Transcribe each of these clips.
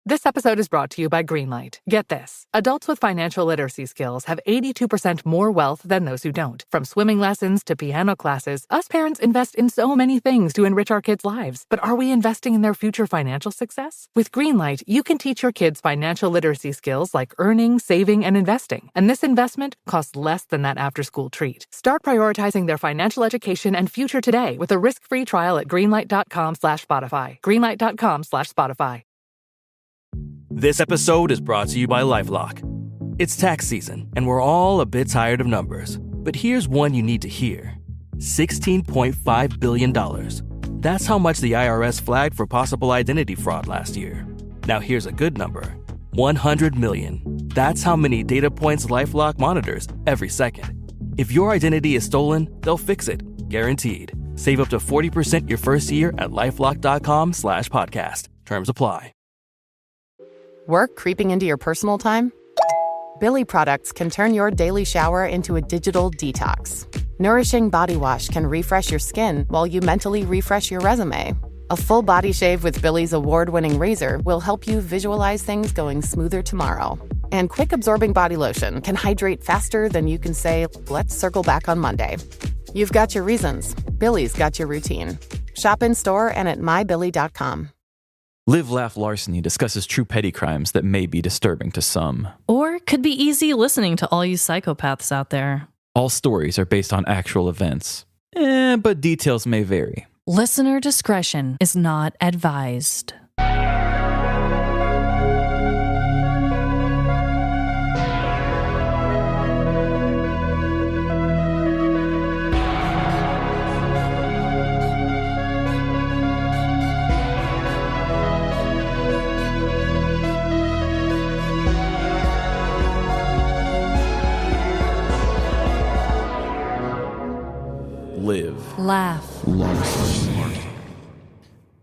This episode is brought to you by Greenlight. Get this. Adults with financial literacy skills have 82% more wealth than those who don't. From swimming lessons to piano classes, us parents invest in so many things to enrich our kids' lives. But are we investing in their future financial success? With Greenlight, you can teach your kids financial literacy skills like earning, saving, and investing. And this investment costs less than that after-school treat. Start prioritizing their financial education and future today with a risk-free trial at greenlight.com/Spotify. Greenlight.com/Spotify. This episode is brought to you by LifeLock. It's tax season, and we're all a bit tired of numbers. But here's one you need to hear. $16.5 billion. That's how much the IRS flagged for possible identity fraud last year. Now here's a good number. 100 million. That's how many data points LifeLock monitors every second. If your identity is stolen, they'll fix it. Guaranteed. Save up to 40% your first year at LifeLock.com/podcast. Terms apply. Work creeping into your personal time? Billy products can turn your daily shower into a digital detox. Nourishing body wash can refresh your skin while you mentally refresh your resume. A full body shave with Billy's award-winning razor will help you visualize things going smoother tomorrow. And quick-absorbing body lotion can hydrate faster than you can say, let's circle back on Monday. You've got your reasons. Billy's got your routine. Shop in-store and at mybilly.com. Live, Laugh, Larceny discusses true petty crimes that may be disturbing to some. Or could be easy listening to all you psychopaths out there. All stories are based on actual events, but details may vary. Listener discretion is not advised. Live, Laugh, Larceny.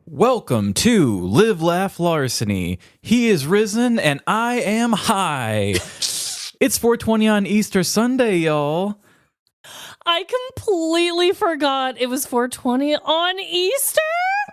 Welcome to Live, Laugh, Larceny. He is risen and I am high. It's 4:20 on Easter Sunday, y'all. I completely forgot it was 420 on Easter.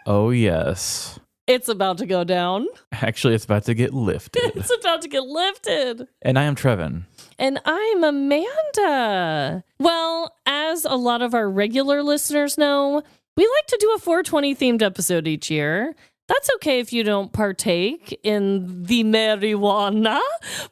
Oh, yes. It's about to go down. Actually, it's about to get lifted. It's about to get lifted. And I am Trevin. And I'm Amanda. Well, as a lot of our regular listeners know, we like to do a 420 themed episode each year. That's okay if you don't partake in the marijuana,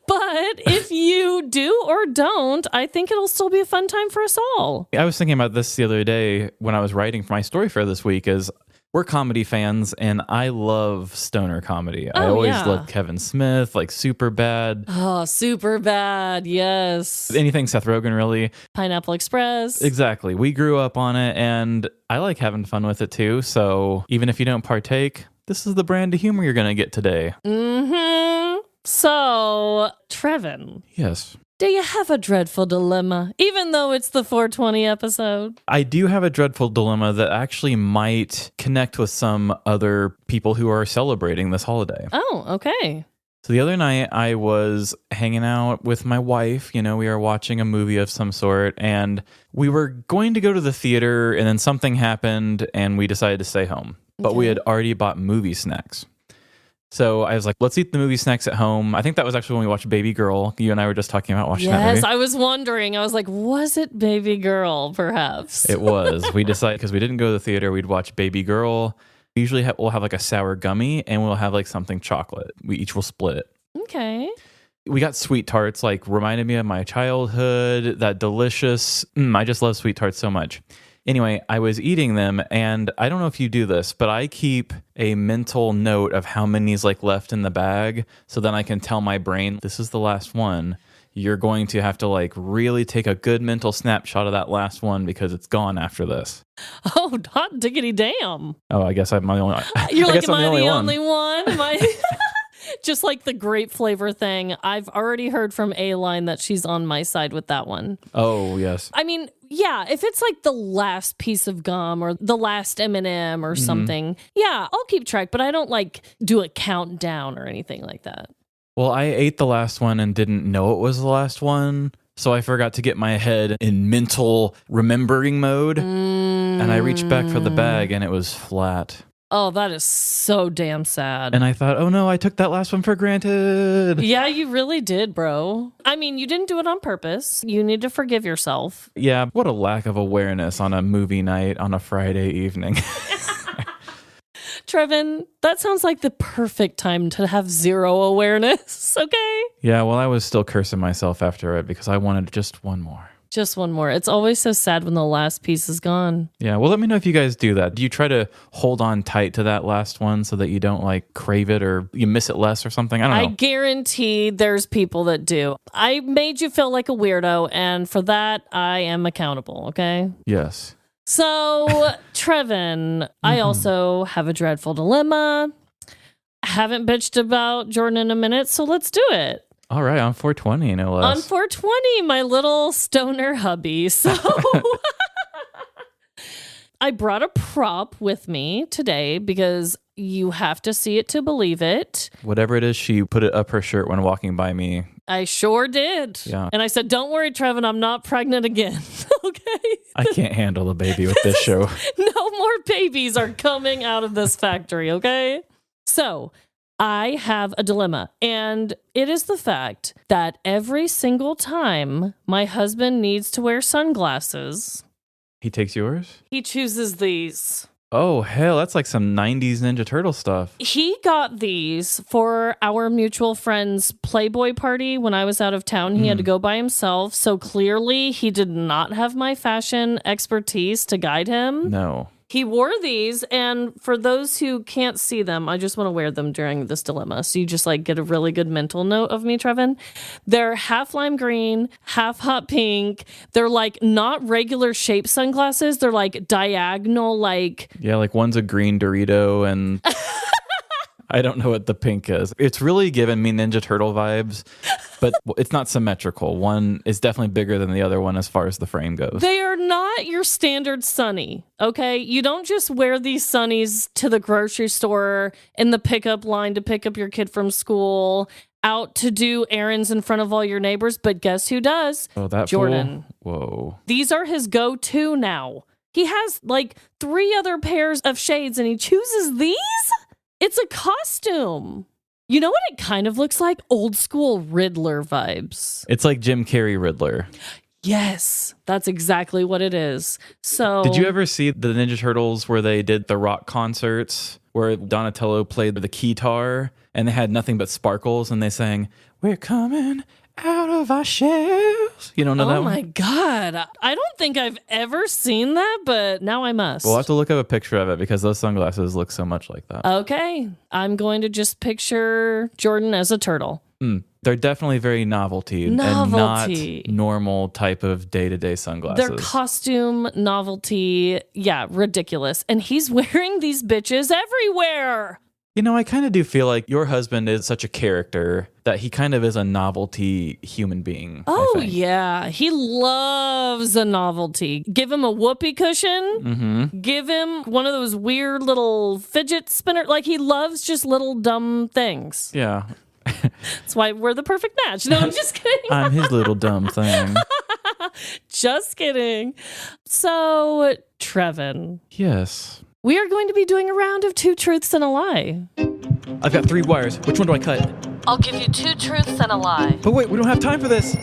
but if you do or don't, I think it'll still be a fun time for us all. I was thinking about this the other day when I was writing for my story fair this week is we're comedy fans, and I love stoner comedy. I always love Kevin Smith, like Superbad. Oh, Superbad, yes. Anything Seth Rogen, really. Pineapple Express. Exactly. We grew up on it, and I like having fun with it, too. So even if you don't partake, this is the brand of humor you're going to get today. Mm-hmm. So, Trevin. Yes. Do you have a dreadful dilemma, even though it's the 420 episode? I do have a dreadful dilemma that actually might connect with some other people who are celebrating this holiday. Oh, okay. So the other night I was hanging out with my wife. You know, we were watching a movie of some sort, and we were going to go to the theater, and then something happened, and we decided to stay home. But we had already bought movie snacks. So I was like, let's eat the movie snacks at home. I think that was actually when we watched Baby Girl. You and I were just talking about watching that movie. Yes, I was wondering. I was like, was it Baby Girl, perhaps? It was. We decided, because we didn't go to the theater, we'd watch Baby Girl. Usually we'll have like a sour gummy, and we'll have like something chocolate. We each will split it. Okay. We got Sweet-Tarts, like reminded me of my childhood, that delicious. I just love Sweet-Tarts so much. Anyway, I was eating them, and I don't know if you do this, but I keep a mental note of how many's like left in the bag, so then I can tell my brain, this is the last one. You're going to have to like really take a good mental snapshot of that last one because it's gone after this. Oh, hot diggity damn. Oh, I guess I'm the only one. You're like, am I the only one? Am I... Just like the grape flavor thing, I've already heard from A-Line that she's on my side with that one. Oh, yes. I mean, yeah, if it's like the last piece of gum or the last M&M or something, yeah, I'll keep track, but I don't like do a countdown or anything like that. Well, I ate the last one and didn't know it was the last one, so I forgot to get my head in mental remembering mode, and I reached back for the bag and it was flat. Oh, that is so damn sad. And I thought, oh no, I took that last one for granted. Yeah, you really did, bro. I mean, you didn't do it on purpose. You need to forgive yourself. Yeah, what a lack of awareness on a movie night on a Friday evening. Trevin, that sounds like the perfect time to have zero awareness, okay? Yeah, well, I was still cursing myself after it because I wanted just one more. Just one more. It's always so sad when the last piece is gone. Yeah, well, let me know if you guys do that. Do you try to hold on tight to that last one so that you don't like crave it or you miss it less or something? I don't know. I guarantee there's people that do. I made you feel like a weirdo, and for that, I am accountable, okay? Yes. So, Trevin, I also have a dreadful dilemma. Haven't bitched about Jordan in a minute, so let's do it. All right, on 420, no less. On 420, my little stoner hubby. So I brought a prop with me today because you have to see it to believe it. Whatever it is, she put it up her shirt when walking by me. I sure did. Yeah. And I said, don't worry, Trevin, I'm not pregnant again. Okay? I can't handle a baby with this show. No more babies are coming out of this factory, okay? So I have a dilemma, and it is the fact that every single time my husband needs to wear sunglasses, He takes yours? he chooses these. Oh, hell, that's like some 90s Ninja Turtle stuff. He got these for our mutual friend's Playboy party when I was out of town. He had to go by himself, so clearly he did not have my fashion expertise to guide him. No. He wore these, and for those who can't see them, I just want to wear them during this dilemma. So you just like get a really good mental note of me, Trevin. They're half lime green, half hot pink. They're like not regular shape sunglasses. They're like diagonal, like... Yeah, like one's a green Dorito and I don't know what the pink is. It's really giving me Ninja Turtle vibes, but it's not symmetrical. One is definitely bigger than the other one as far as the frame goes. They are not your standard sunny, okay? You don't just wear these sunnies to the grocery store in the pickup line to pick up your kid from school, out to do errands in front of all your neighbors, but guess who does? Oh, that Jordan. Fool? Whoa. These are his go-to now. He has like 3 other pairs of shades and he chooses these? It's a costume. You know what it kind of looks like? Old school Riddler vibes. It's like Jim Carrey Riddler. Yes, that's exactly what it is. So, Did you ever see the Ninja Turtles where they did the rock concerts where Donatello played the keytar and they had nothing but sparkles and they sang, "We're coming out of our shells"? You don't know that Oh one? my God. I don't think I've ever seen that, but now I must. We'll have to look up a picture of it because those sunglasses look so much like that. Okay. I'm going to just picture Jordan as a turtle. They're definitely very novelty and not normal type of day-to-day sunglasses. Their costume novelty, yeah, ridiculous. And he's wearing these bitches everywhere. You know, I kind of do feel like your husband is such a character that he kind of is a novelty human being. Oh, yeah. He loves a novelty. Give him a whoopee cushion. Mm-hmm. Give him one of those weird little fidget spinner. Like, he loves just little dumb things. Yeah. That's why we're the perfect match. No, I'm just kidding. I'm his little dumb thing. Just kidding. So, Trevin. Yes. We are going to be doing a round of 2 truths and a lie. I've got 3 wires. Which one do I cut? I'll give you 2 truths and a lie. But wait, we don't have time for this.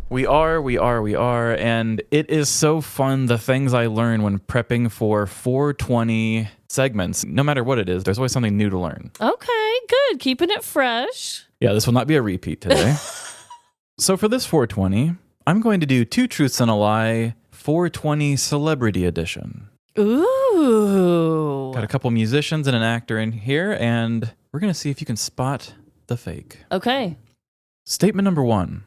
We are, and it is so fun, the things I learn when prepping for 420 segments. No matter what it is, there's always something new to learn. Okay, good. Keeping it fresh. Yeah, this will not be a repeat today. So for this 420, I'm going to do 2 truths and a lie, 420 Celebrity Edition. Ooh. Got a couple musicians and an actor in here, and we're going to see if you can spot the fake. Okay. Statement number 1.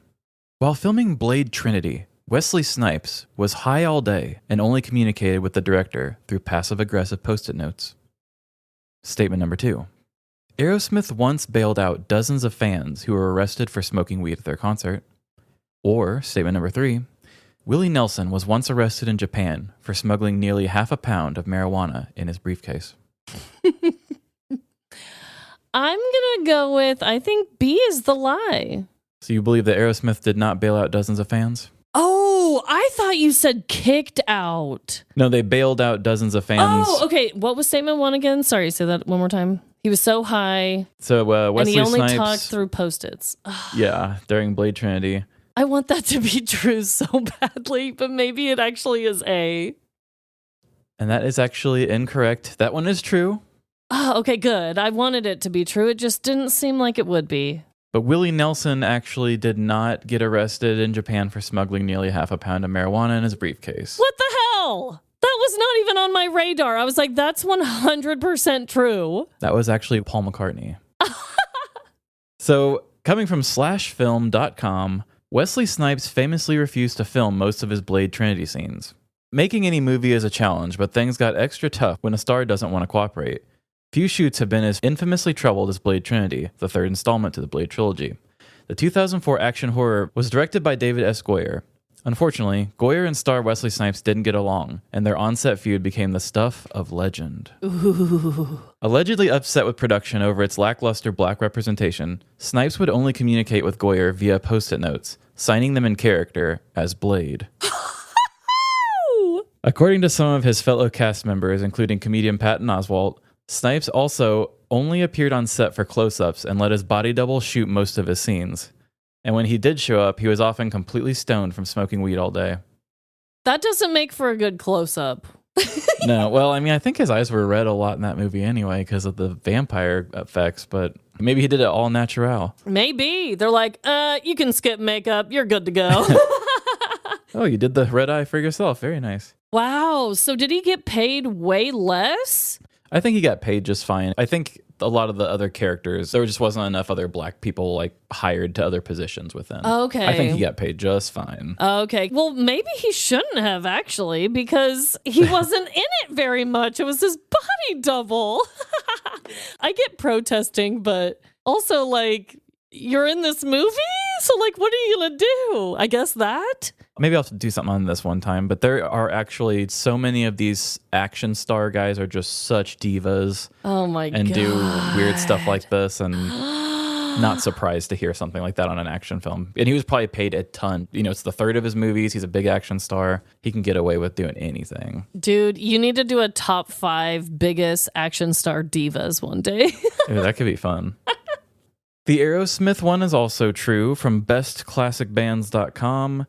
While filming Blade Trinity, Wesley Snipes was high all day and only communicated with the director through passive-aggressive post-it notes. Statement number 2. Aerosmith once bailed out dozens of fans who were arrested for smoking weed at their concert. Or, statement number 3, Willie Nelson was once arrested in Japan for smuggling nearly half a pound of marijuana in his briefcase. I'm going to go with, I think B is the lie. So you believe that Aerosmith did not bail out dozens of fans? Oh, I thought you said kicked out. No, they bailed out dozens of fans. Oh, okay. What was statement 1 again? Sorry, say that one more time. He was so high. So Wesley and he only Snipes, talked through Post-its. Yeah, during Blade Trinity. I want that to be true so badly, but maybe it actually is A. And that is actually incorrect. That one is true. Oh, okay, good. I wanted it to be true. It just didn't seem like it would be. But Willie Nelson actually did not get arrested in Japan for smuggling nearly half a pound of marijuana in his briefcase. What the hell? That was not even on my radar. I was like, that's 100% true. That was actually Paul McCartney. So, coming from slashfilm.com, Wesley Snipes famously refused to film most of his Blade Trinity scenes. Making any movie is a challenge, but things got extra tough when a star doesn't want to cooperate. Few shoots have been as infamously troubled as Blade Trinity, the third installment to the Blade trilogy. The 2004 action horror was directed by David S. Goyer. Unfortunately, Goyer and star Wesley Snipes didn't get along, and their on-set feud became the stuff of legend. Ooh. Allegedly upset with production over its lackluster black representation, Snipes would only communicate with Goyer via post-it notes, signing them in character as Blade. According to some of his fellow cast members, including comedian Patton Oswalt, Snipes also only appeared on set for close-ups and let his body double shoot most of his scenes. And when he did show up, he was often completely stoned from smoking weed all day. That doesn't make for a good close-up. No, well, I mean, I think his eyes were red a lot in that movie anyway because of the vampire effects, but maybe he did it all natural. Maybe. They're like, you can skip makeup. You're good to go. Oh, you did the red eye for yourself. Very nice. Wow. So did he get paid way less? I think he got paid just fine. I think a lot of the other characters, there just wasn't enough other black people like hired to other positions with him. Okay. I think he got paid just fine. Okay. Well, maybe he shouldn't have actually because he wasn't in it very much. It was his body double. I get protesting, but also like you're in this movie? So like what are you going to do? I guess that? Maybe I'll have to do something on this one time, but there are actually so many of these action star guys are just such divas. Oh my God. And do weird stuff like this, and not surprised to hear something like that on an action film. And he was probably paid a ton. You know, it's the third of his movies. He's a big action star. He can get away with doing anything. Dude, you need to do a top 5 biggest action star divas one day. Yeah, that could be fun. The Aerosmith one is also true from bestclassicbands.com.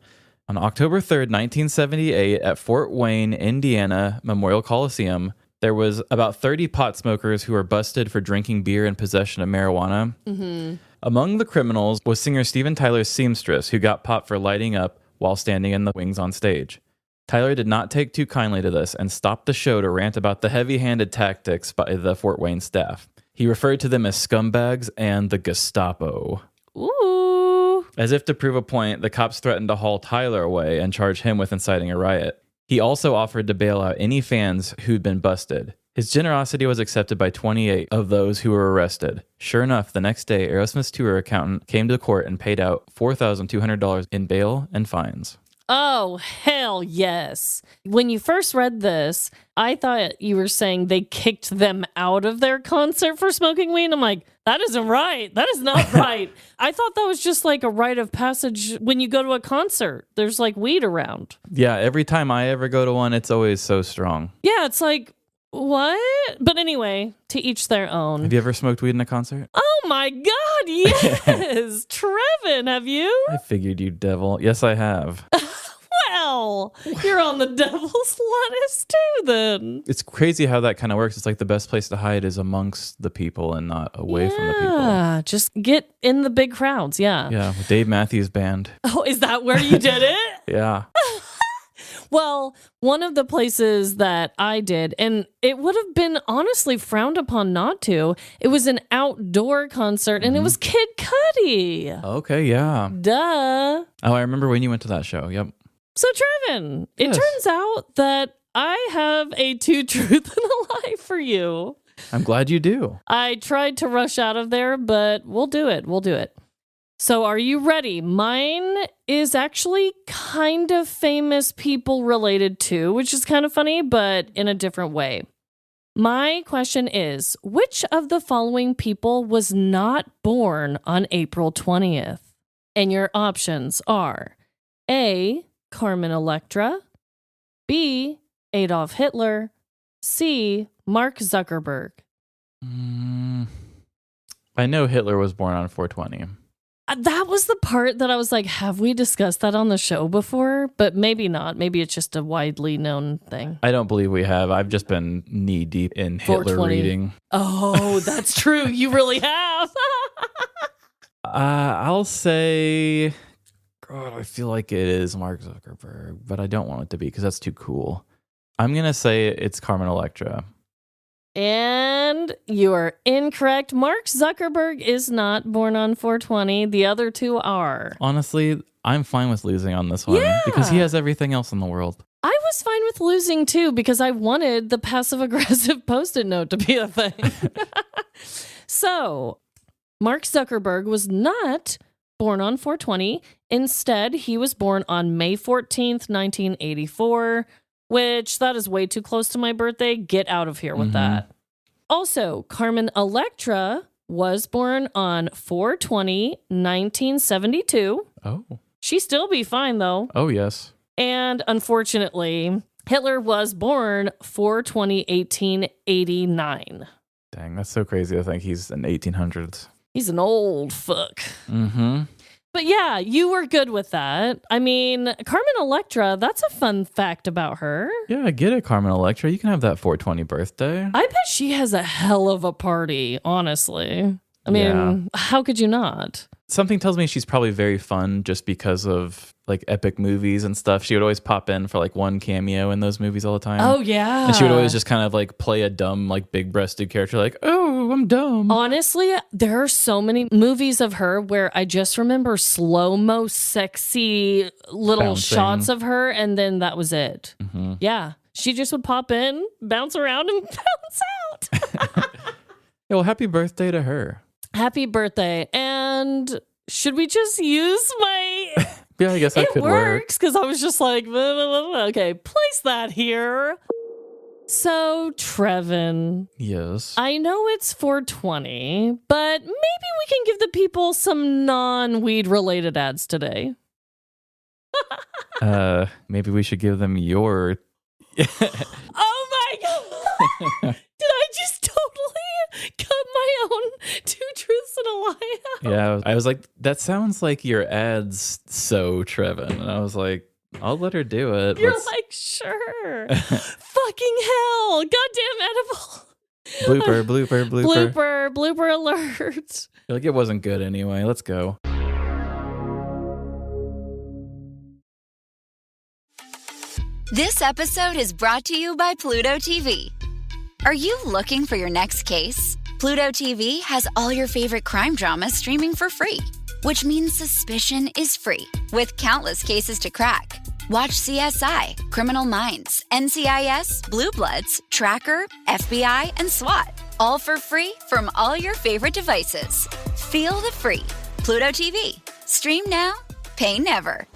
On October 3rd, 1978, at Fort Wayne, Indiana Memorial Coliseum, there was about 30 pot smokers who were busted for drinking beer and possession of marijuana. Mm-hmm. Among the criminals was singer Steven Tyler's seamstress, who got popped for lighting up while standing in the wings on stage. Tyler did not take too kindly to this and stopped the show to rant about the heavy-handed tactics by the Fort Wayne staff. He referred to them as scumbags and the Gestapo. Ooh. As if to prove a point, the cops threatened to haul Tyler away and charge him with inciting a riot. He also offered to bail out any fans who'd been busted. His generosity was accepted by 28 of those who were arrested. Sure enough, the next day, Aerosmith's tour accountant came to court and paid out $4,200 in bail and fines. Oh, hell yes. When you first read this, I thought you were saying they kicked them out of their concert for smoking weed. I'm like, that isn't right. That is not right. I thought that was just like a rite of passage when you go to a concert. There's like weed around. Yeah, every time I ever go to one, it's always so strong. Yeah, it's like, what? But anyway, to each their own. Have you ever smoked weed in a concert? Oh my God, yes. Trevin, have you? I figured you devil. Yes, I have. Well, you're on the devil's lettuce too then. It's crazy how that kind of works. It's like the best place to hide is amongst the people and not away from the people. Yeah, just get in the big crowds, yeah. Yeah, with Dave Matthews Band. Oh, is that where you did it? Yeah. Well, one of the places that I did, and it would have been honestly frowned upon not to, it was an outdoor concert, and it was Kid Cudi. Okay, yeah. Duh. Oh, I remember when you went to that show. Yep. So, Trevin, it Yes. turns out that I have a 2 truth and a lie for you. I'm glad you do. I tried to rush out of there, but we'll do it. We'll do it. So are you ready? Mine is actually kind of famous people related to, which is kind of funny, but in a different way. My question is, which of the following people was not born on April 20th? And your options are A, Carmen Electra, B. Adolf Hitler, C. Mark Zuckerberg. I know Hitler was born on 420. That was the part that I was like, have we discussed that on the show before? But maybe not. Maybe it's just a widely known thing. I don't believe we have. I've just been knee deep in Hitler reading. Oh, that's true. You really have. I'll say, God, I feel like it is Mark Zuckerberg, but I don't want it to be because that's too cool. I'm going to say it's Carmen Electra. And you are incorrect. Mark Zuckerberg is not born on 420. The other two are. Honestly, I'm fine with losing on this one because he has everything else in the world. I was fine with losing too because I wanted the passive-aggressive Post-it note to be a thing. So, Mark Zuckerberg was not born on 420. Instead, he was born on May 14th, 1984. Which, that is way too close to my birthday. Get out of here with that. Also, Carmen Electra was born on 4/20, 1972. Oh. She'd still be fine, though. Oh, yes. And unfortunately, Hitler was born 4/20, 1889. Dang, that's so crazy to think he's in the 1800s. He's an old fuck. Mm-hmm. But yeah, you were good with that. I mean, Carmen Electra, that's a fun fact about her. Yeah, I get it, Carmen Electra. You can have that 420 birthday. I bet she has a hell of a party, honestly. I mean, how could you not? Something tells me she's probably very fun just because of like epic movies and stuff. She would always pop in for like one cameo in those movies all the time. Oh, yeah. And she would always just kind of like play a dumb, like big-breasted character like, oh, I'm dumb. Honestly, there are so many movies of her where I just remember slow-mo, sexy little shots of her, and then that was it. Mm-hmm. Yeah. She just would pop in, bounce around, and bounce out. Yeah, well, happy birthday to her. Happy birthday. And should we just use my... Yeah, I guess that could work. It works, because I was just like, blah, blah, blah. Okay, place that here. So, Trevin. Yes. I know it's 420, but maybe we can give the people some non-weed related ads today. Maybe we should give them your... Oh my God! Did I just totally cut my own 2 truths and a lie out? Yeah, I was like, that sounds like your ads, so Trevin. And I was like, I'll let her do it. You're like, sure. Fucking hell. Goddamn edible. Blooper alert. You're like, it wasn't good anyway. Let's go. This episode is brought to you by Pluto TV. Are you looking for your next case? Pluto TV has all your favorite crime dramas streaming for free, which means suspicion is free, with countless cases to crack. Watch CSI, Criminal Minds, NCIS, Blue Bloods, Tracker, FBI, and SWAT, all for free from all your favorite devices. Feel the free. Pluto TV. Stream now, pay never.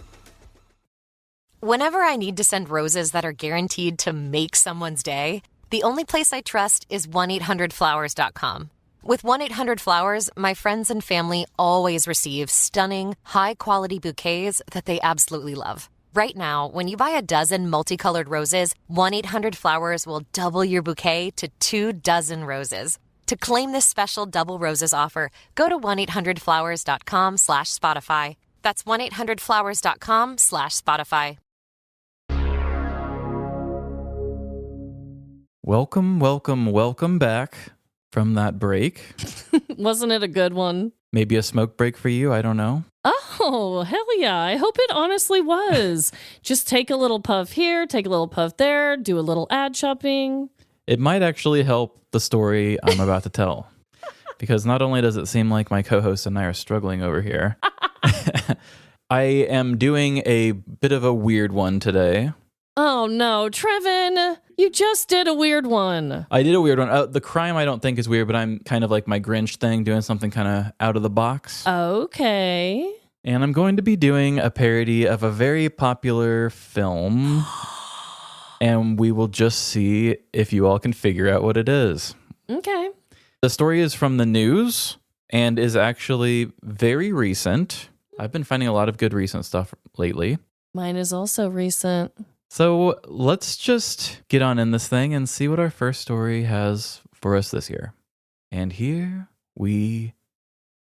Whenever I need to send roses that are guaranteed to make someone's day, the only place I trust is 1-800-Flowers.com. With 1-800-Flowers, my friends and family always receive stunning, high-quality bouquets that they absolutely love. Right now, when you buy a dozen multicolored roses, 1-800-Flowers will double your bouquet to 2 dozen roses. To claim this special double roses offer, go to 1-800-Flowers.com/Spotify. That's 1-800-Flowers.com/Spotify. Welcome back from that break. Wasn't it a good one? Maybe a smoke break for you, I don't know. Oh, hell yeah. I hope it honestly was. Just take a little puff here, take a little puff there, do a little ad shopping. It might actually help the story I'm about to tell. Because not only does it seem like my co-host and I are struggling over here, I am doing a bit of a weird one today. Oh no, Trevin, you just did a weird one. I did a weird one. The crime I don't think is weird, but I'm kind of like my Grinch thing, doing something kind of out of the box. Okay. And I'm going to be doing a parody of a very popular film. And we will just see if you all can figure out what it is. Okay. The story is from the news and is actually very recent. I've been finding a lot of good recent stuff lately. Mine is also recent. So let's just get on in this thing and see what our first story has for us this year. And here we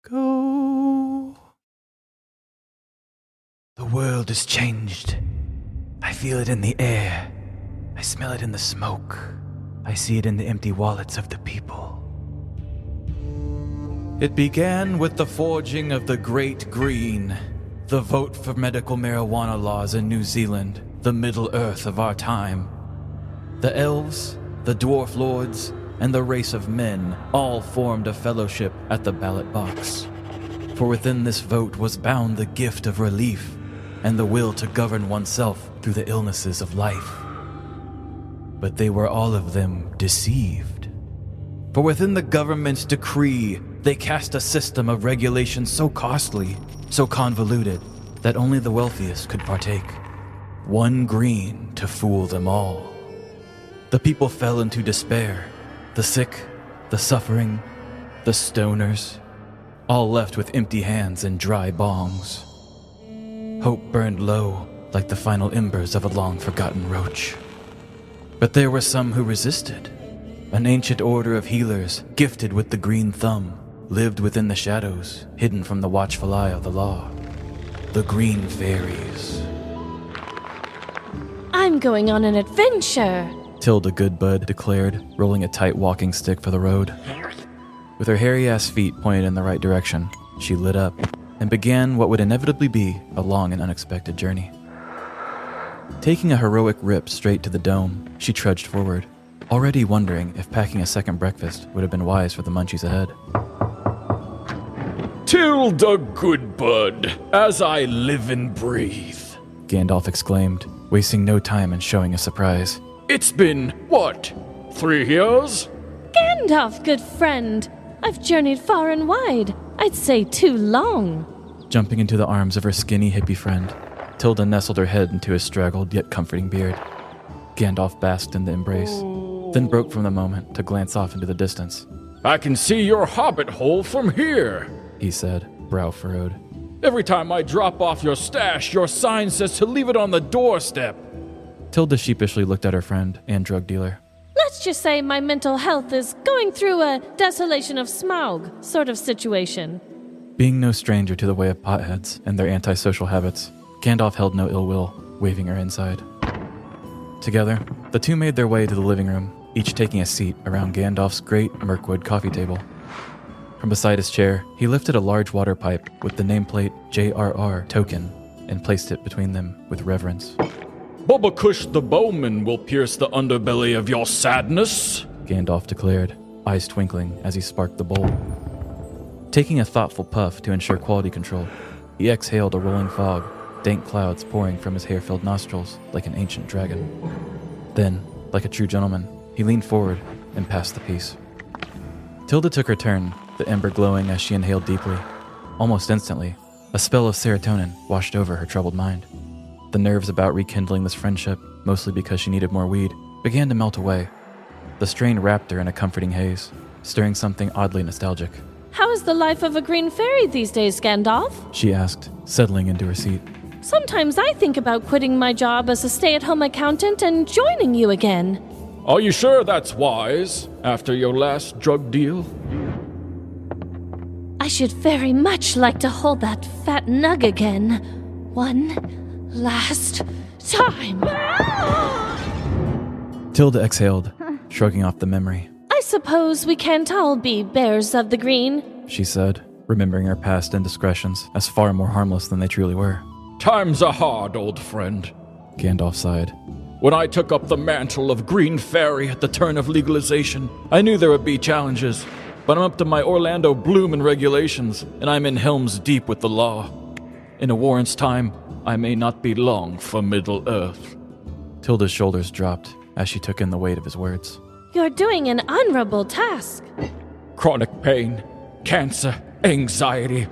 go. The world has changed. I feel it in the air. I smell it in the smoke. I see it in the empty wallets of the people. It began with the forging of the Great Green, the vote for medical marijuana laws in New Zealand, the Middle Earth of our time. The elves, the dwarf lords, and the race of men all formed a fellowship at the ballot box. For within this vote was bound the gift of relief and the will to govern oneself through the illnesses of life. But they were all of them deceived. For within the government's decree, they cast a system of regulation so costly, so convoluted, that only the wealthiest could partake. One green to fool them all. The people fell into despair. The sick, the suffering, the stoners, all left with empty hands and dry bongs. Hope burned low like the final embers of a long-forgotten roach. But there were some who resisted. An ancient order of healers, gifted with the green thumb, lived within the shadows, hidden from the watchful eye of the law. The Green Fairies. I'm going on an adventure, Tilda Goodbud declared, rolling a tight walking stick for the road. With her hairy-ass feet pointed in the right direction, she lit up and began what would inevitably be a long and unexpected journey. Taking a heroic rip straight to the dome, she trudged forward, already wondering if packing a second breakfast would have been wise for the munchies ahead. Tilda Goodbud, as I live and breathe, Gandalf exclaimed, wasting no time in showing his surprise. It's been, what, 3 years? Gandalf, good friend. I've journeyed far and wide. I'd say too long. Jumping into the arms of her skinny hippie friend, Tilda nestled her head into his straggled yet comforting beard. Gandalf basked in the embrace, then broke from the moment to glance off into the distance. I can see your hobbit hole from here, he said, brow furrowed. Every time I drop off your stash, your sign says to leave it on the doorstep. Tilda sheepishly looked at her friend and drug dealer. Let's just say my mental health is going through a desolation of Smaug sort of situation. Being no stranger to the way of potheads and their antisocial habits, Gandalf held no ill will, waving her inside. Together, the two made their way to the living room, each taking a seat around Gandalf's great Mirkwood coffee table. From beside his chair, he lifted a large water pipe with the nameplate JRR token and placed it between them with reverence. Bubba Cush the Bowman will pierce the underbelly of your sadness, Gandalf declared, eyes twinkling as he sparked the bowl. Taking a thoughtful puff to ensure quality control, he exhaled a rolling fog, dank clouds pouring from his hair-filled nostrils like an ancient dragon. Then, like a true gentleman, he leaned forward and passed the piece. Tilda took her turn, the ember glowing as she inhaled deeply. Almost instantly, a spell of serotonin washed over her troubled mind. The nerves about rekindling this friendship, mostly because she needed more weed, began to melt away. The strain wrapped her in a comforting haze, stirring something oddly nostalgic. How is the life of a green fairy these days, Gandalf? She asked, settling into her seat. Sometimes I think about quitting my job as a stay-at-home accountant and joining you again. Are you sure that's wise, after your last drug deal? I should very much like to hold that fat nug again. One last time. Tilda exhaled, shrugging off the memory. I suppose we can't all be bears of the green, she said, remembering her past indiscretions as far more harmless than they truly were. Times are hard, old friend, Gandalf sighed. When I took up the mantle of Green Fairy at the turn of legalization, I knew there would be challenges, but I'm up to my Orlando Bloom in regulations, and I'm in Helm's Deep with the law. In a warrant's time, I may not be long for Middle-earth. Tilda's shoulders dropped as she took in the weight of his words. You're doing an honorable task. Chronic pain, cancer, anxiety.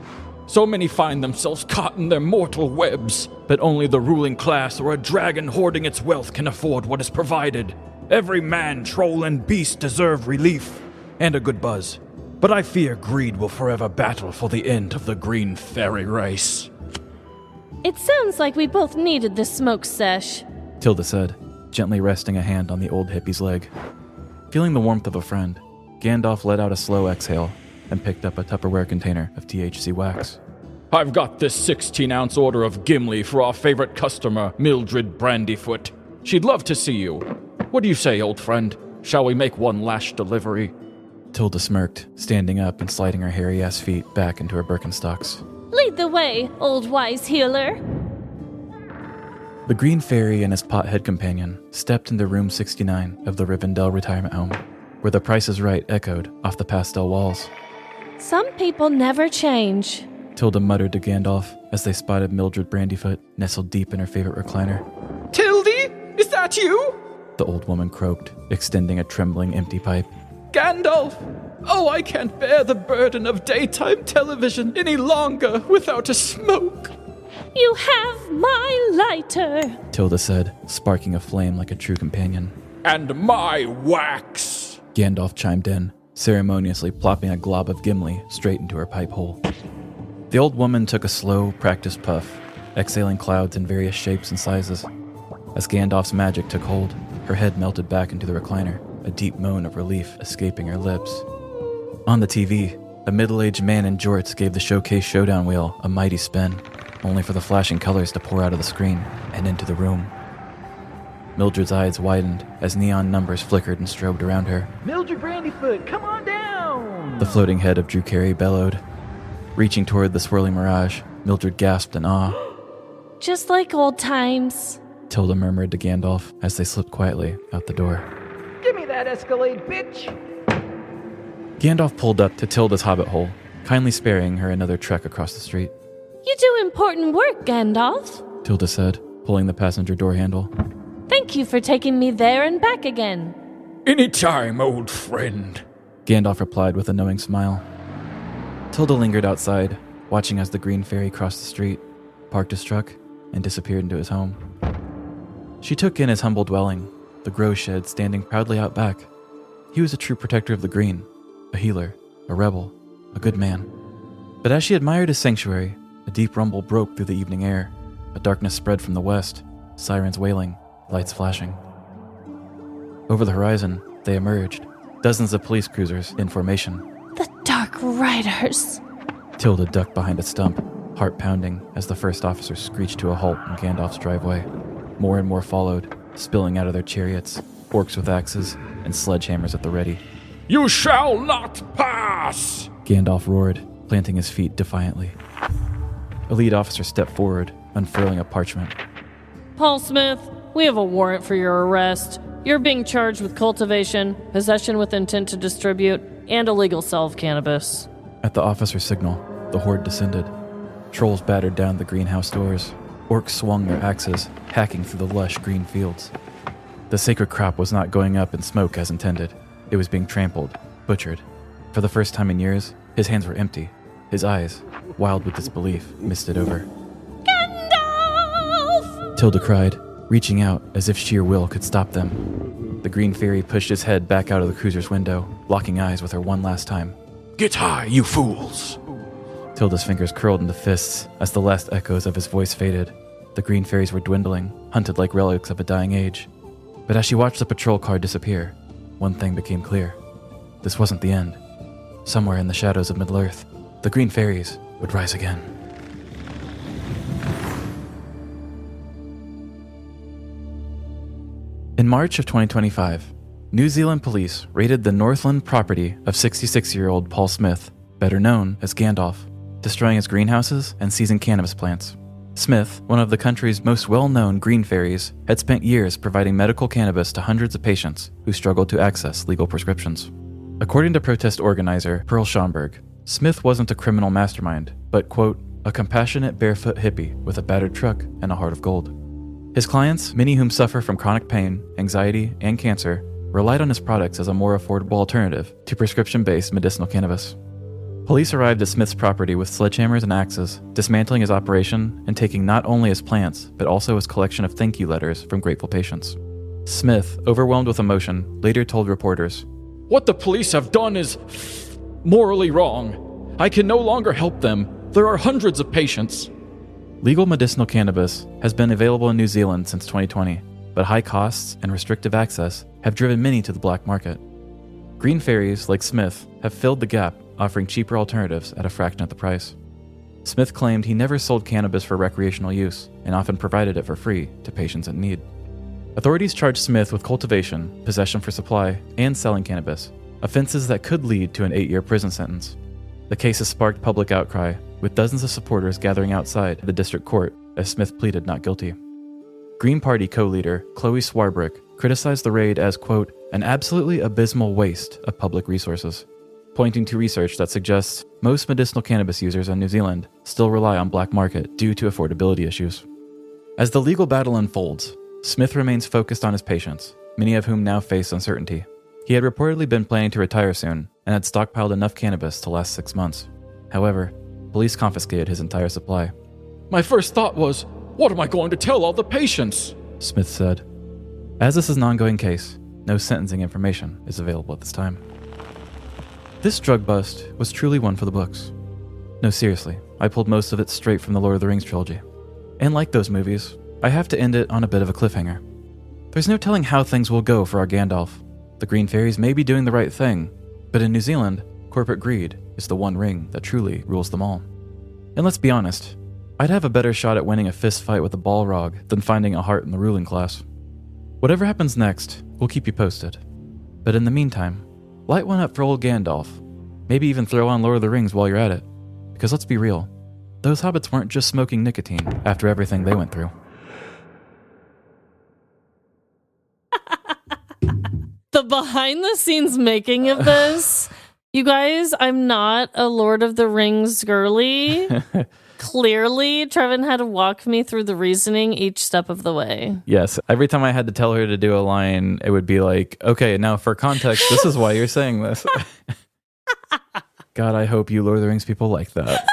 So many find themselves caught in their mortal webs, but only the ruling class or a dragon hoarding its wealth can afford what is provided. Every man, troll, and beast deserve relief and a good buzz. But I fear greed will forever battle for the end of the Green Fairy race. It sounds like we both needed this smoke sesh. Tilda said, gently resting a hand on the old hippie's leg. Feeling the warmth of a friend, Gandalf let out a slow exhale and picked up a Tupperware container of THC wax. I've got this 16-ounce order of Gimli for our favorite customer, Mildred Brandyfoot. She'd love to see you. What do you say, old friend? Shall we make one last delivery? Tilda smirked, standing up and sliding her hairy-ass feet back into her Birkenstocks. Lead the way, old wise healer. The Green Fairy and his pothead companion stepped into room 69 of the Rivendell retirement home, where the Price is Right echoed off the pastel walls. Some people never change, Tilda muttered to Gandalf as they spotted Mildred Brandyfoot nestled deep in her favorite recliner. Tildy, is that you? The old woman croaked, extending a trembling empty pipe. Gandalf! Oh, I can't bear the burden of daytime television any longer without a smoke. You have my lighter, Tilda said, sparking a flame like a true companion. And my wax! Gandalf chimed in, ceremoniously plopping a glob of Gimli straight into her pipe hole. The old woman took a slow, practiced puff, exhaling clouds in various shapes and sizes. As Gandalf's magic took hold, her head melted back into the recliner, a deep moan of relief escaping her lips. On the TV, a middle-aged man in jorts gave the showcase showdown wheel a mighty spin, only for the flashing colors to pour out of the screen and into the room. Mildred's eyes widened as neon numbers flickered and strobed around her. Mildred Brandyfoot, come on down! The floating head of Drew Carey bellowed. Reaching toward the swirling mirage, Mildred gasped in awe. Just like old times, Tilda murmured to Gandalf as they slipped quietly out the door. Give me that Escalade, bitch! Gandalf pulled up to Tilda's hobbit hole, kindly sparing her another trek across the street. You do important work, Gandalf, Tilda said, pulling the passenger door handle. Thank you for taking me there and back again. Anytime, old friend, Gandalf replied with a knowing smile. Tilda lingered outside, watching as the Green Fairy crossed the street, parked his truck, and disappeared into his home. She took in his humble dwelling, the grow shed standing proudly out back. He was a true protector of the green, a healer, a rebel, a good man. But as she admired his sanctuary, a deep rumble broke through the evening air. A darkness spread from the west, sirens wailing, lights flashing. Over the horizon, they emerged, dozens of police cruisers in formation. The Dark Riders. Tilda ducked behind a stump, heart pounding as the first officer screeched to a halt in Gandalf's driveway. More and more followed, spilling out of their chariots, orcs with axes and sledgehammers at the ready. You shall not pass! Gandalf roared, planting his feet defiantly. A lead officer stepped forward, unfurling a parchment. Paul Smith, we have a warrant for your arrest. You're being charged with cultivation, possession with intent to distribute, and illegal sale of cannabis. At the officer's signal, the horde descended. Trolls battered down the greenhouse doors. Orcs swung their axes, hacking through the lush green fields. The sacred crop was not going up in smoke as intended. It was being trampled, butchered. For the first time in years, his hands were empty. His eyes, wild with disbelief, misted over. Gandalf! Tilda cried, reaching out as if sheer will could stop them. The Green Fairy pushed his head back out of the cruiser's window, locking eyes with her one last time. Get high, you fools! Tilda's fingers curled into fists as the last echoes of his voice faded. The Green Fairies were dwindling, hunted like relics of a dying age. But as she watched the patrol car disappear, one thing became clear. This wasn't the end. Somewhere in the shadows of Middle-earth, the Green Fairies would rise again. In March of 2025, New Zealand police raided the Northland property of 66-year-old Paul Smith, better known as Gandalf, destroying his greenhouses and seizing cannabis plants. Smith, one of the country's most well-known green fairies, had spent years providing medical cannabis to hundreds of patients who struggled to access legal prescriptions. According to protest organizer Pearl Schomburg, Smith wasn't a criminal mastermind, but, quote, a compassionate barefoot hippie with a battered truck and a heart of gold. His clients, many whom suffer from chronic pain, anxiety, and cancer, relied on his products as a more affordable alternative to prescription-based medicinal cannabis. Police arrived at Smith's property with sledgehammers and axes, dismantling his operation and taking not only his plants, but also his collection of thank you letters from grateful patients. Smith, overwhelmed with emotion, later told reporters, What the police have done is morally wrong. I can no longer help them. There are hundreds of patients. Legal medicinal cannabis has been available in New Zealand since 2020, but high costs and restrictive access have driven many to the black market. Green fairies like Smith have filled the gap, offering cheaper alternatives at a fraction of the price. Smith claimed he never sold cannabis for recreational use and often provided it for free to patients in need. Authorities charged Smith with cultivation, possession for supply, and selling cannabis, offenses that could lead to an 8-year prison sentence. The case has sparked public outcry, with dozens of supporters gathering outside the district court as Smith pleaded not guilty. Green Party co-leader Chloe Swarbrick criticized the raid as, quote, an absolutely abysmal waste of public resources, pointing to research that suggests most medicinal cannabis users in New Zealand still rely on black market due to affordability issues. As the legal battle unfolds, Smith remains focused on his patients, many of whom now face uncertainty. He had reportedly been planning to retire soon and had stockpiled enough cannabis to last 6 months. However, police confiscated his entire supply. My first thought was, what am I going to tell all the patients? Smith said. As this is an ongoing case, no sentencing information is available at this time. This drug bust was truly one for the books. No, seriously, I pulled most of it straight from the Lord of the Rings trilogy. And like those movies, I have to end it on a bit of a cliffhanger. There's no telling how things will go for our Gandalf. The Green Fairies may be doing the right thing, but in New Zealand, corporate greed is the one ring that truly rules them all. And let's be honest, I'd have a better shot at winning a fist fight with a Balrog than finding a heart in the ruling class. Whatever happens next, we'll keep you posted. But in the meantime, light one up for old Gandalf. Maybe even throw on Lord of the Rings while you're at it. Because let's be real, those hobbits weren't just smoking nicotine after everything they went through. The behind the scenes making of this, you guys, I'm not a Lord of the Rings girly. Clearly, Trevin had to walk me through the reasoning each step of the way. Yes, every time I had to tell her to do a line, it would be like, okay, now for context, this is why you're saying this. God, I hope you Lord of the Rings people like that.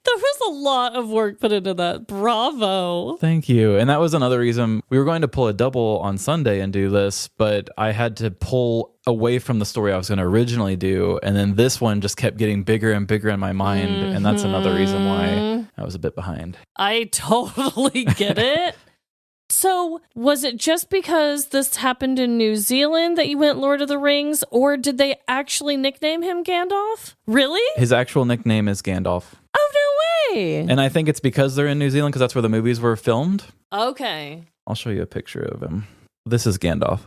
There was a lot of work put into that. Bravo. Thank you. And that was another reason we were going to pull a double on Sunday and do this, but I had to pull away from the story I was going to originally do. And then this one just kept getting bigger and bigger in my mind. Mm-hmm. And that's another reason why I was a bit behind. I totally get it. So, was it just because this happened in New Zealand that you went Lord of the Rings, or did they actually nickname him Gandalf? Really? His actual nickname is Gandalf. Oh, no way! And I think it's because they're in New Zealand, because that's where the movies were filmed. Okay. I'll show you a picture of him. This is Gandalf.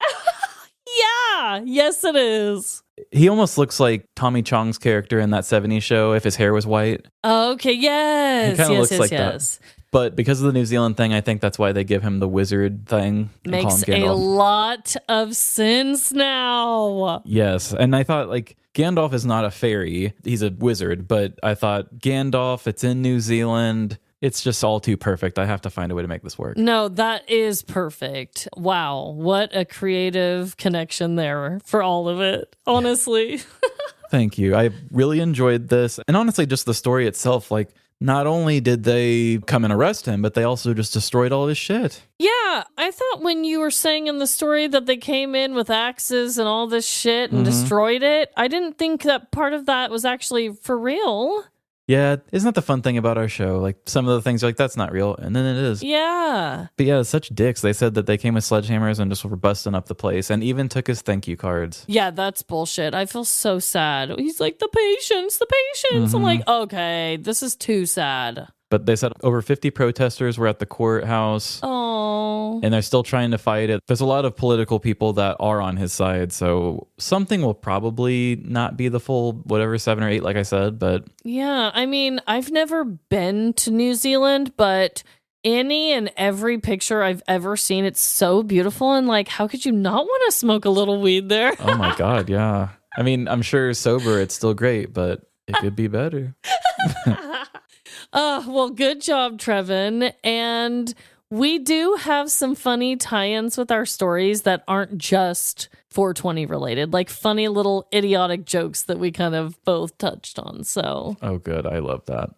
Yeah! Yes, it is. He almost looks like Tommy Chong's character in that 70s show if his hair was white. Okay, yes. He kind of looks like yes. that. But because of the New Zealand thing, I think that's why they give him the wizard thing. Makes a lot of sense now. Yes. And I thought, like, Gandalf is not a fairy. He's a wizard. But I thought, Gandalf, it's in New Zealand. It's just all too perfect. I have to find a way to make this work. No, that is perfect. Wow. What a creative connection there for all of it, honestly. Thank you. I really enjoyed this. And honestly, just the story itself, like, not only did they come and arrest him, but they also just destroyed all his shit. Yeah, I thought when you were saying in the story that they came in with axes and all this shit and destroyed it, I didn't think that part of that was actually for real. Yeah, isn't that the fun thing about our show? Like, some of the things are like, that's not real, and then it is. Yeah. But yeah, such dicks. They said that they came with sledgehammers and just were busting up the place, and even took his thank you cards. Yeah, that's bullshit. I feel so sad. He's like, the patients. I'm like, okay, this is too sad. But they said over 50 protesters were at the courthouse. Oh. And they're still trying to fight it. There's a lot of political people that are on his side. So something will probably not be the full, whatever, 7 or 8, like I said. But yeah, I mean, I've never been to New Zealand, but any and every picture I've ever seen, it's so beautiful. And like, how could you not want to smoke a little weed there? Oh my God, yeah. I mean, I'm sure sober, it's still great, but it could be better. Well, good job, Trevin. And we do have some funny tie-ins with our stories that aren't just 420 related, like funny little idiotic jokes that we kind of both touched on. So, oh, good. I love that.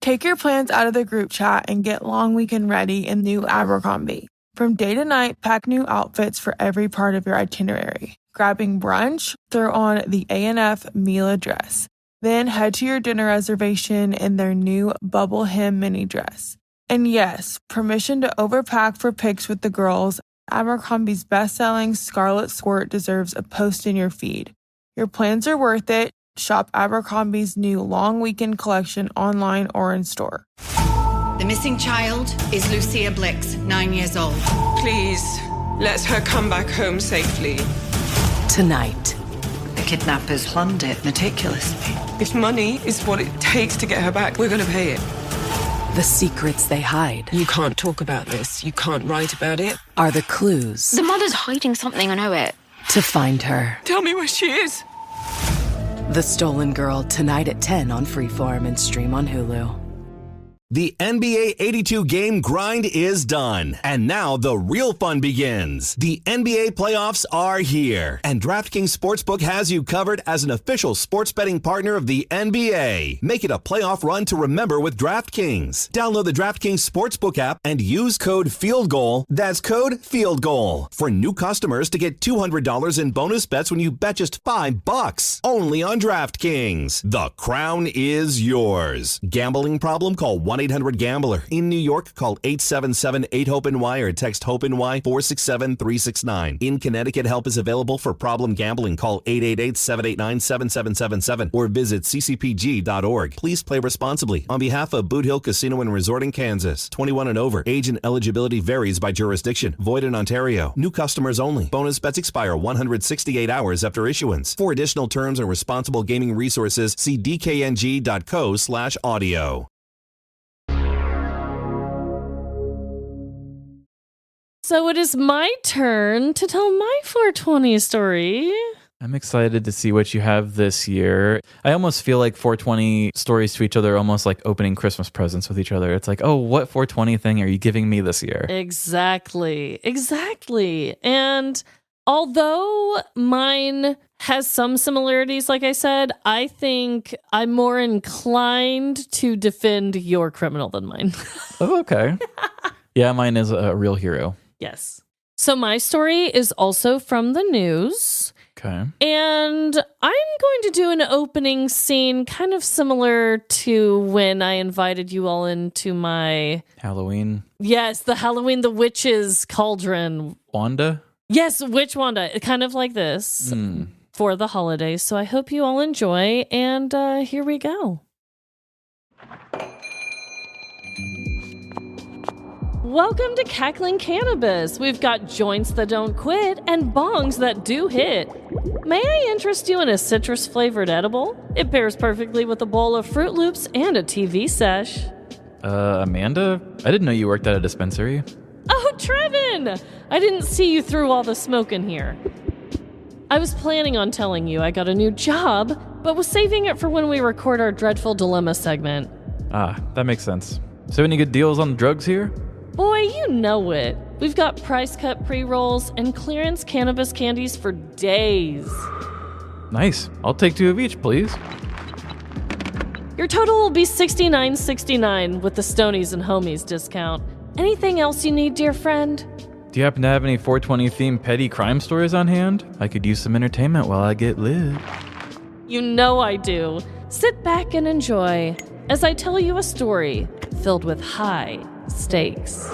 Take your plans out of the group chat and get long weekend ready in new Abercrombie. From day to night, pack new outfits for every part of your itinerary. Grabbing brunch? Throw on the A&F Mila dress. Then head to your dinner reservation in their new bubble hem mini dress. And yes, permission to overpack for pics with the girls. Abercrombie's best-selling Scarlet Squirt deserves a post in your feed. Your plans are worth it. Shop Abercrombie's new long weekend collection online or in store. The missing child is Lucia Blix, 9 years old. Please, let her come back home safely. Tonight. The kidnappers planned it meticulously. If money is what it takes to get her back, we're going to pay it. The secrets they hide. You can't talk about this. You can't write about it. Are the clues. The mother's hiding something, I know it. To find her. Tell me where she is. The Stolen Girl, tonight at 10 on Freeform and stream on Hulu. The NBA 82 game grind is done, and now the real fun begins. The NBA playoffs are here, and DraftKings Sportsbook has you covered as an official sports betting partner of the NBA. Make it a playoff run to remember with DraftKings. Download the DraftKings Sportsbook app and use code FIELDGOAL. That's code FIELDGOAL for new customers to get $200 in bonus bets when you bet just $5. Only on DraftKings. The crown is yours. Gambling problem? Call 1-800-GAMBLER. In New York, call 877-8-HOPE-NY or text HOPE-NY 467-369. In Connecticut, help is available for problem gambling. Call 888-789-7777 or visit ccpg.org. Please play responsibly. On behalf of Boot Hill Casino and Resort in Kansas, 21 and over. Age and eligibility varies by jurisdiction. Void in Ontario. New customers only. Bonus bets expire 168 hours after issuance. For additional terms and responsible gaming resources, see dkng.co/audio. So it is my turn to tell my 420 story. I'm excited to see what you have this year. I almost feel like 420 stories to each other are almost like opening Christmas presents with each other. It's like, oh, what 420 thing are you giving me this year? Exactly. And although mine has some similarities, like I said, I think I'm more inclined to defend your criminal than mine. Oh, okay. Yeah, mine is a real hero. Yes. So my story is also from the news. Okay. And I'm going to do an opening scene kind of similar to when I invited you all into my... Halloween. Yes, the Halloween, the Witches Cauldron. Wanda? Yes, Witch Wanda. Kind of like this for the holidays. So I hope you all enjoy. And here we go. Welcome to Cackling Cannabis. We've got joints that don't quit and bongs that do hit. May I interest you in a citrus-flavored edible? It pairs perfectly with a bowl of Fruit Loops and a TV sesh. Amanda? I didn't know you worked at a dispensary. Oh, Trevin! I didn't see you through all the smoke in here. I was planning on telling you I got a new job, but was saving it for when we record our Dreadful Dilemma segment. Ah, that makes sense. So any good deals on the drugs here? Boy, you know it. We've got price cut pre-rolls and clearance cannabis candies for days. Nice. I'll take 2 of each, please. Your total will be $69.69 with the Stonies and Homies discount. Anything else you need, dear friend? Do you happen to have any 420 themed petty crime stories on hand? I could use some entertainment while I get lit. You know I do. Sit back and enjoy as I tell you a story filled with high stakes.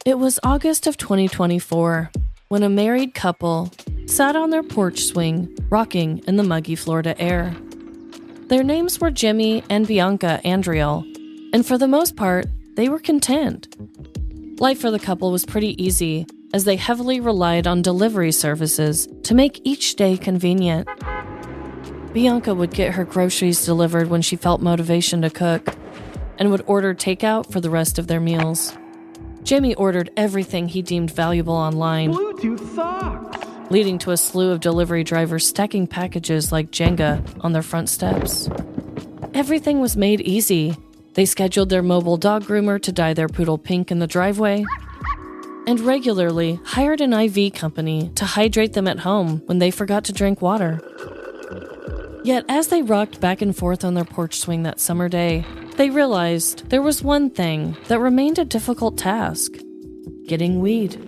It was August of 2024 when a married couple sat on their porch swing, rocking in the muggy Florida air. Their names were Jimmy and Bianca Andriel, and for the most part, they were content. Life for the couple was pretty easy, as they heavily relied on delivery services to make each day convenient. Bianca would get her groceries delivered when she felt motivation to cook, and would order takeout for the rest of their meals. Jimmy ordered everything he deemed valuable online, Bluetooth socks, leading to a slew of delivery drivers stacking packages like Jenga on their front steps. Everything was made easy. They scheduled their mobile dog groomer to dye their poodle pink in the driveway, and regularly hired an IV company to hydrate them at home when they forgot to drink water. Yet as they rocked back and forth on their porch swing that summer day, they realized there was one thing that remained a difficult task: getting weed.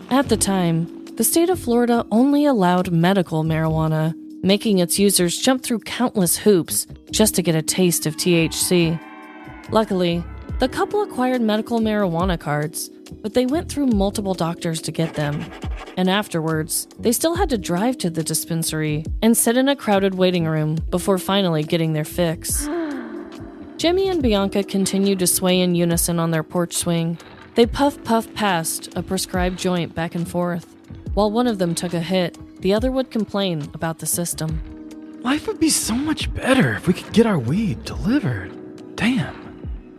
At the time, the state of Florida only allowed medical marijuana, making its users jump through countless hoops just to get a taste of THC. Luckily, the couple acquired medical marijuana cards, but they went through multiple doctors to get them. And afterwards, they still had to drive to the dispensary and sit in a crowded waiting room before finally getting their fix. Jimmy and Bianca continued to sway in unison on their porch swing. They puff past a prescribed joint back and forth. While one of them took a hit, the other would complain about the system. Life would be so much better if we could get our weed delivered. Damn.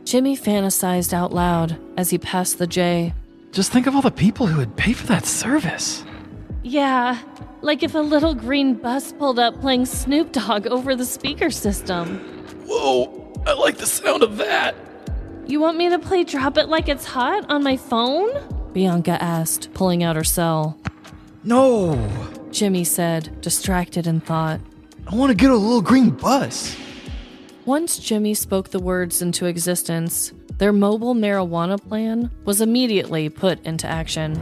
Jimmy fantasized out loud as he passed the J. Just think of all the people who would pay for that service. Yeah, like if a little green bus pulled up playing Snoop Dogg over the speaker system. Whoa, I like the sound of that. You want me to play Drop It Like It's Hot on my phone? Bianca asked, pulling out her cell. No, Jimmy said, distracted in thought. I want to get a little green bus. Once Jimmy spoke the words into existence, their mobile marijuana plan was immediately put into action.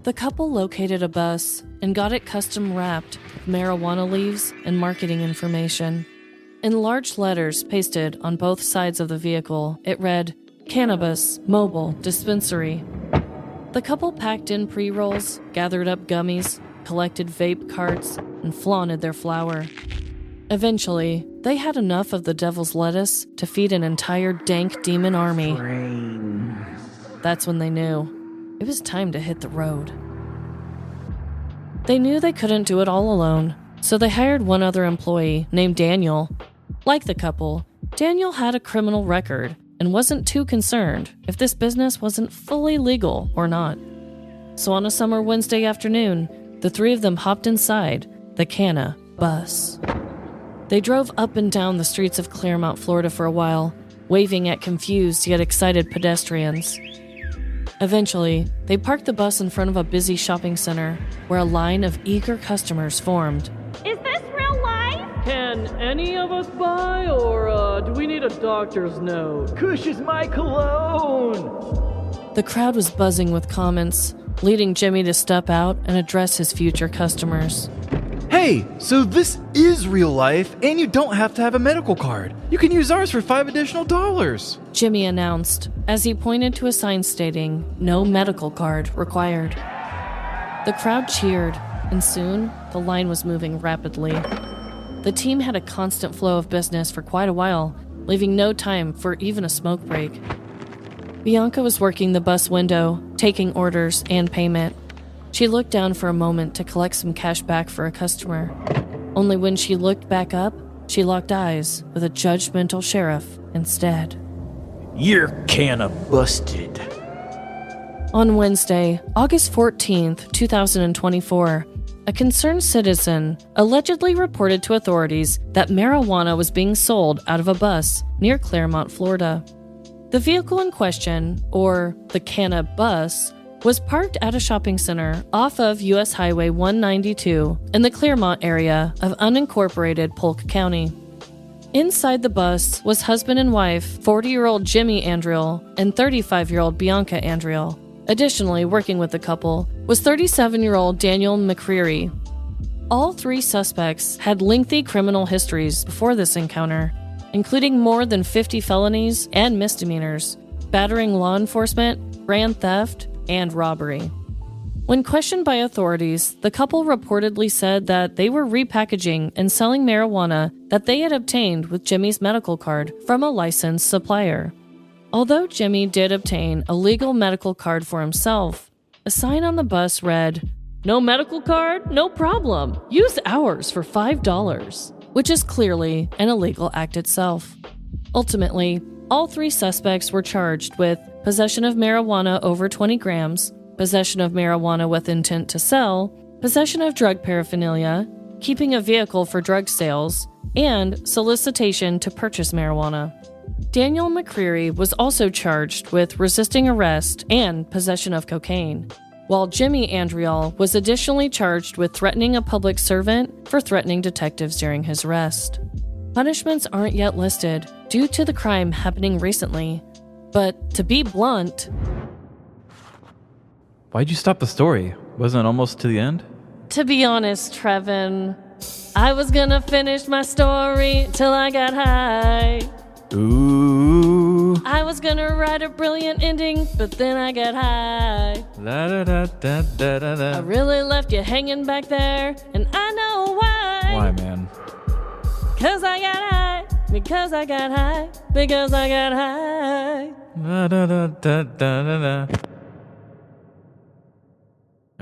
The couple located a bus and got it custom wrapped with marijuana leaves and marketing information. In large letters pasted on both sides of the vehicle, it read, Cannabis Mobile Dispensary. The couple packed in pre-rolls, gathered up gummies, collected vape carts, and flaunted their flower. Eventually, they had enough of the devil's lettuce to feed an entire dank demon army. That's when they knew it was time to hit the road. They knew they couldn't do it all alone, so they hired one other employee named Daniel. Like the couple, Daniel had a criminal record and wasn't too concerned if this business wasn't fully legal or not. So on a summer Wednesday afternoon, the three of them hopped inside the Cannabus. They drove up and down the streets of Claremont, Florida for a while, waving at confused yet excited pedestrians. Eventually, they parked the bus in front of a busy shopping center where a line of eager customers formed. Is this real life? Can any of us buy, or do we need a doctor's note? Kush is my cologne! The crowd was buzzing with comments, leading Jimmy to step out and address his future customers. Hey, so this is real life, and you don't have to have a medical card. You can use ours for $5 additional. Jimmy announced as he pointed to a sign stating, no medical card required. The crowd cheered, and soon the line was moving rapidly. The team had a constant flow of business for quite a while, leaving no time for even a smoke break. Bianca was working the bus window, taking orders and payment. She looked down for a moment to collect some cash back for a customer. Only when she looked back up, she locked eyes with a judgmental sheriff instead. You're kinda busted. On Wednesday, August 14th, 2024, a concerned citizen allegedly reported to authorities that marijuana was being sold out of a bus near Claremont, Florida. The vehicle in question, or the Cannabus, was parked at a shopping center off of U.S. Highway 192 in the Claremont area of unincorporated Polk County. Inside the bus was husband and wife, 40-year-old Jimmy Andriel and 35-year-old Bianca Andriel. Additionally, working with the couple was 37-year-old Daniel McCreary. All three suspects had lengthy criminal histories before this encounter, including more than 50 felonies and misdemeanors, battering law enforcement, grand theft, and robbery. When questioned by authorities, the couple reportedly said that they were repackaging and selling marijuana that they had obtained with Jimmy's medical card from a licensed supplier. Although Jimmy did obtain a legal medical card for himself, a sign on the bus read, "No medical card? No problem. Use ours for $5, which is clearly an illegal act itself. Ultimately, all three suspects were charged with possession of marijuana over 20 grams, possession of marijuana with intent to sell, possession of drug paraphernalia, keeping a vehicle for drug sales, and solicitation to purchase marijuana. Daniel McCreary was also charged with resisting arrest and possession of cocaine, while Jimmy Andriel was additionally charged with threatening a public servant for threatening detectives during his arrest. Punishments aren't yet listed due to the crime happening recently, but to be blunt, Why'd you stop the story? Wasn't it almost to the end? To be honest, Trevin, I was gonna finish my story till I got high. Ooh. I was gonna write a brilliant ending, but then I got high. La da da da da da da. I really left you hanging back there, and I know why. Why, man? 'Cause I got high, because I got high, because I got high. La da da da da da da.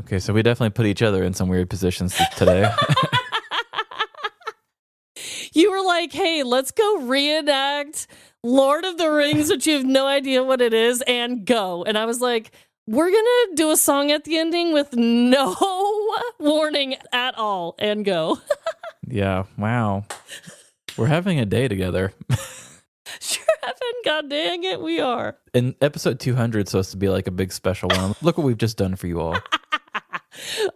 Okay, so we definitely put each other in some weird positions today. You were like, hey, let's go reenact Lord of the Rings, which you have no idea what it is, and go. And I was like, we're going to do a song at the ending with no warning at all, and go. Yeah, wow. We're having a day together. Sure having, god dang it, we are. And episode 200 is supposed to be like a big special one. Look what we've just done for you all.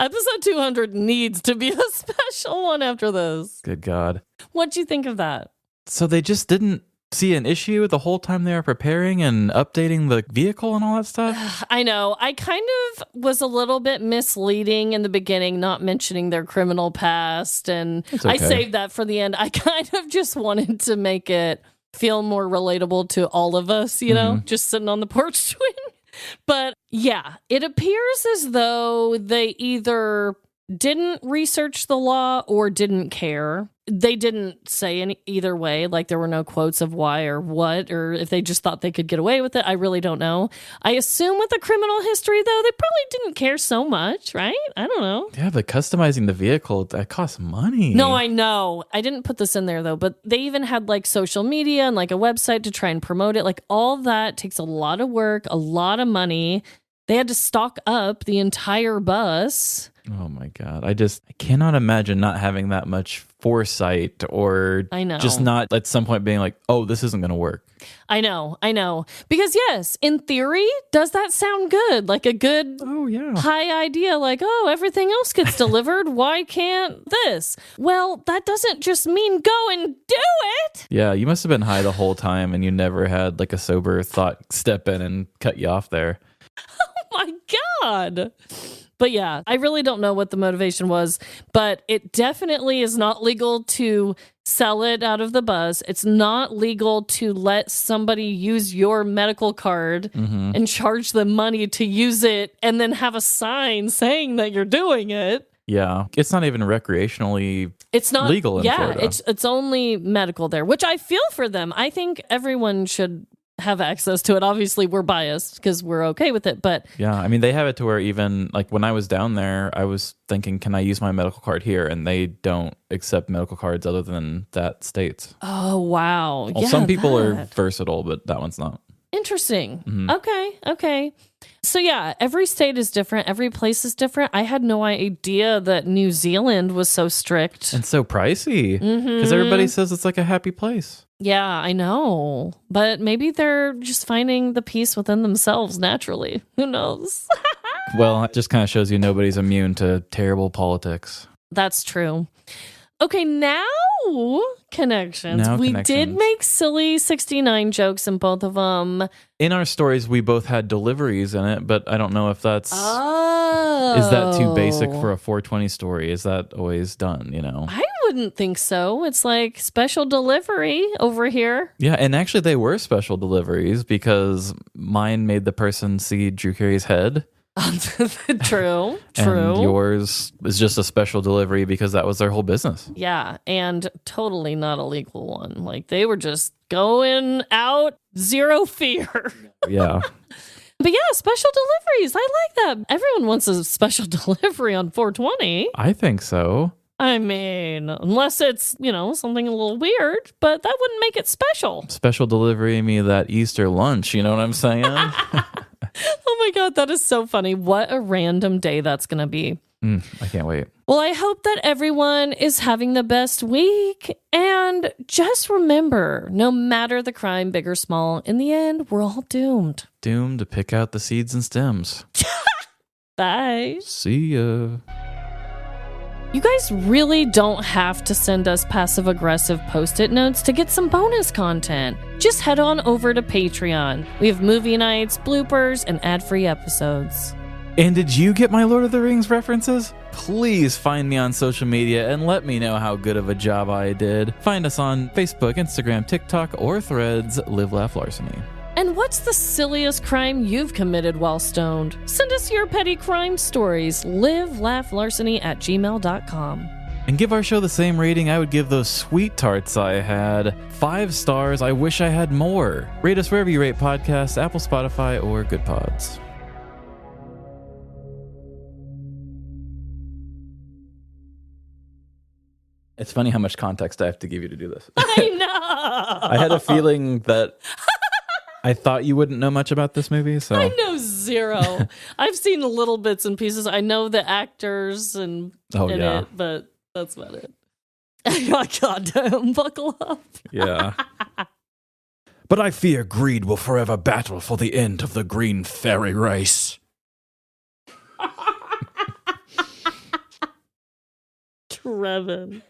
Episode 200 needs to be a special one after this. Good God. What'd you think of that? So they just didn't see an issue the whole time they were preparing and updating the vehicle and all that stuff? I know. I kind of was a little bit misleading in the beginning, not mentioning their criminal past. And okay. I saved that for the end. I kind of just wanted to make it feel more relatable to all of us, you know, just sitting on the porch twin. But yeah, it appears as though they either didn't research the law or didn't care. They didn't say either way, like there were no quotes of why or what, or if they just thought they could get away with it. I really don't know. I assume with the criminal history, though, they probably didn't care so much, right? I don't know. Yeah, but customizing the vehicle, that costs money. No, I know. I didn't put this in there, though, but they even had like social media and like a website to try and promote it. Like all that takes a lot of work, a lot of money. They had to stock up the entire bus. Oh my God. I cannot imagine not having that much foresight or I know. Just not at some point being like, oh, this isn't going to work. I know. Because yes, in theory, does that sound good? Like a good high idea, like, oh, everything else gets delivered. Why can't this? Well, that doesn't just mean go and do it. Yeah, you must have been high the whole time and you never had like a sober thought step in and cut you off there. Oh my God. But yeah, I really don't know what the motivation was, but it definitely is not legal to sell it out of the bus. It's not legal to let somebody use your medical card and charge them money to use it and then have a sign saying that you're doing it. Yeah, it's not even recreationally legal in Florida. It's only medical there, which I feel for them. I think everyone should have access to it. Obviously, we're biased because we're okay with it, but yeah, I mean, they have it to where even like when I was down there, I was thinking, can I use my medical card here? And they don't accept medical cards other than that state's. Oh, wow. Well, some people are versatile, but that one's not. Interesting. Okay. So yeah, every state is different. Every place is different. I had no idea that New Zealand was so strict. And so pricey. Because everybody says it's like a happy place. Yeah, I know. But maybe they're just finding the peace within themselves naturally. Who knows? Well, it just kind of shows you nobody's immune to terrible politics. That's true. Okay, now connections. We did make silly 69 jokes in both of them. In our stories, we both had deliveries in it, but I don't know if that's... Oh. Is that too basic for a 420 story? Is that always done, you know? I wouldn't think so. It's like special delivery over here. Yeah, and actually they were special deliveries because mine made the person see Drew Carey's head. True. And yours is just a special delivery because that was their whole business. Yeah, and totally not a legal one. Like they were just going out, zero fear. Yeah. But yeah, special deliveries. I like that. Everyone wants a special delivery on 420. I think so. I mean, unless it's, something a little weird, but that wouldn't make it special. Special delivery me that Easter lunch, you know what I'm saying? Oh my God, that is so funny. What a random day that's going to be. I can't wait. Well, I hope that everyone is having the best week. And just remember, no matter the crime, big or small, in the end, we're all doomed. Doomed to pick out the seeds and stems. Bye. See ya. You guys really don't have to send us passive-aggressive Post-it notes to get some bonus content. Just head on over to Patreon. We have movie nights, bloopers, and ad-free episodes. And did you get my Lord of the Rings references? Please find me on social media and let me know how good of a job I did. Find us on Facebook, Instagram, TikTok, or Threads, Live Laugh Larceny. And what's the silliest crime you've committed while stoned? Send us your petty crime stories. livelaughlarceny@gmail.com. And give our show the same rating I would give those Sweet-Tarts I had. 5 stars. I wish I had more. Rate us wherever you rate podcasts, Apple, Spotify, or Good Pods. It's funny how much context I have to give you to do this. I know. I had a feeling that I thought you wouldn't know much about this movie, so I know zero. I've seen little bits and pieces. I know the actors and it, but that's about it. Oh, goddamn, buckle up. Yeah. But I fear greed will forever battle for the end of the green fairy race. Trevin.